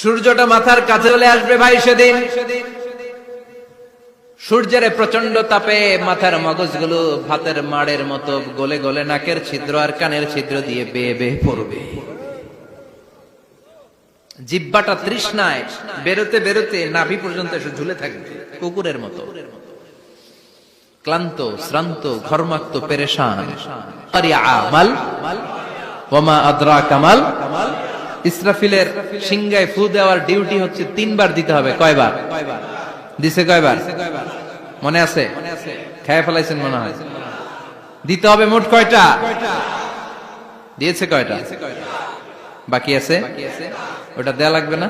সূর্যটা মাথার কাছে চলে আসবে ভাই সেদিন। সূর্যের প্রচন্ড তাপে মাথার মগজগুলো ভাতের মাড়ের মতো গলে গলে নাকের ছিদ্র আর কানের ছিদ্র দিয়ে বেয়ে বেয়ে পড়বে। জিহ্বাটা তৃষ্ণায় বেরোতে বেরোতে নাভি পর্যন্ত এসে ঝুলে থাকবে কুকুরের মতো, ক্লান্ত শ্রান্ত ঘর্মাক্ত পেরেশান। ওয়ামা আদরাকা মাল। ইসরাফিলের সিংহায় ফু দেওয়ার ডিউটি হচ্ছে 3 বার দিতে হবে। কয়বার দিছে? কয়বার মনে আছে? খেয়ে ফেলাইছেন মনে হয়। দিতে হবে মোট কয়টা? দিয়েছে কয়টা? বাকি আছে? ওটা দেয়া লাগবে না?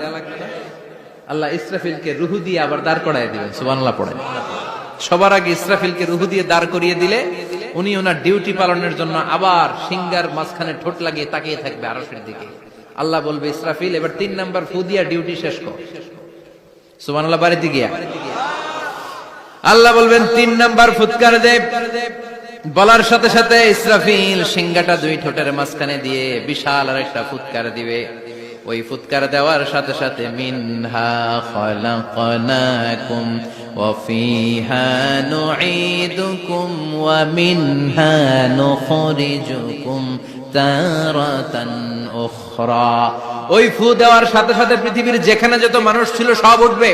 আল্লাহ ইসরাফিলকে রুহু দিয়ে আবার দাঁড় করায় দিবেন। সুবহানাল্লাহ পড়েন। সবার আগে ইসরাফিলকে রুহু দিয়ে দাঁড় করিয়ে দিলে উনি ওনার ডিউটি পালনের জন্য আবার সিংহার মাঝখানে ঠোঁট লাগিয়ে তাকিয়ে থাকবে আরশের দিকে। আল্লাহ বলবে, ইসরাফিল এবার 3 নাম্বার ফু দিয়া ডিউটি শেষ কর। সুবহানাল্লাহ। বাড়িতে গিয়া আল্লাহ বলবেন 3 নাম্বার ফুৎকার দে। বলার সাথে সাথে ইসরাফিল সিংহাটা 2 ঠোঁটের মাঝখানে দিয়ে বিশাল আরেকটা ফুৎকার দিবে। ওই ফুৎকার দেওয়ার সাথে সাথে মিনহা খলাকনাকুম ওয়া ফিহা নুঈদুকুম ওয়া মিনহা নুখরিজুকুম তারাতান উখরা। ওই ফু দেওয়ার সাথে সাথে পৃথিবীর যেখানে যত মানুষ ছিল সব উঠবে।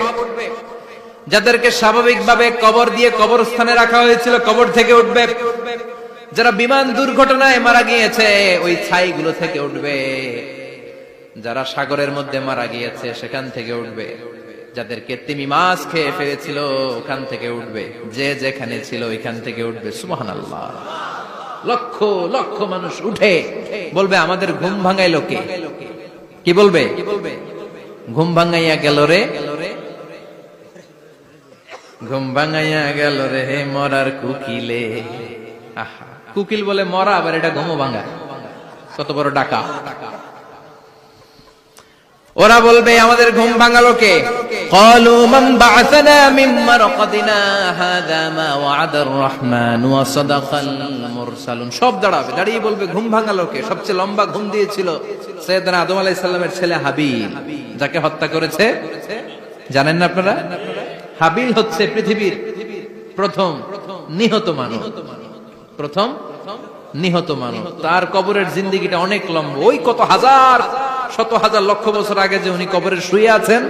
যাদেরকে স্বাভাবিকভাবে কবর দিয়ে কবরস্থানে রাখা হয়েছিল কবর থেকে উঠবে। যারা বিমান দুর্ঘটনায় মারা গিয়েছে ওই ছাইগুলো থেকে উঠবে। যারা সাগরের মধ্যে মারা গিয়েছে সেখান থেকে উঠবে। যাদেরকে তিমি মাছ খেয়ে ফেলেছিল ওখান থেকে উঠবে। যে যেখানে ছিল ওইখান থেকে উঠবে। সুবহানাল্লাহ। লক্ষ লক্ষ মানুষ উঠে বলবে, আমাদের ঘুম ভাঙাইলো কে? কি বলবে? ঘুম ভাঙাইয়া গেল রে, ঘুম ভাঙাইয়া গেল রে মরার কুকিলে। আহা, কুকিল বলে মরা, আবার এটা ঘুমো ভাঙা। কত বড় ডাকা। ওরা বলবে, আমাদের ঘুম ভাঙালো কে? ক্বালু মান বা'আসানা মিন মারকাদিনা হাযা মা ওয়া'আদার রহমান ওয়া সাদাকাল মুরসালুন। সব দাঁড়াবে, দাঁড়িয়ে বলবে, ঘুম ভাঙালো কে? সবচেয়ে লম্বা ঘুম দিয়েছিল সাইয়েদনা আদম আলাইহিস সালামের ছেলে হাবিল, যাকে হত্যা করেছে। জানেন না আপনারা? হাবিল হচ্ছে পৃথিবীর প্রথম নিহত মানব। প্রথম নিহত মানব। তার কবরের জিন্দেগিটা অনেক লম্বা। ওই কত হাজার শত হাজার লক্ষ বছর আগে যে উনি কবরে শুয়ে আছেন,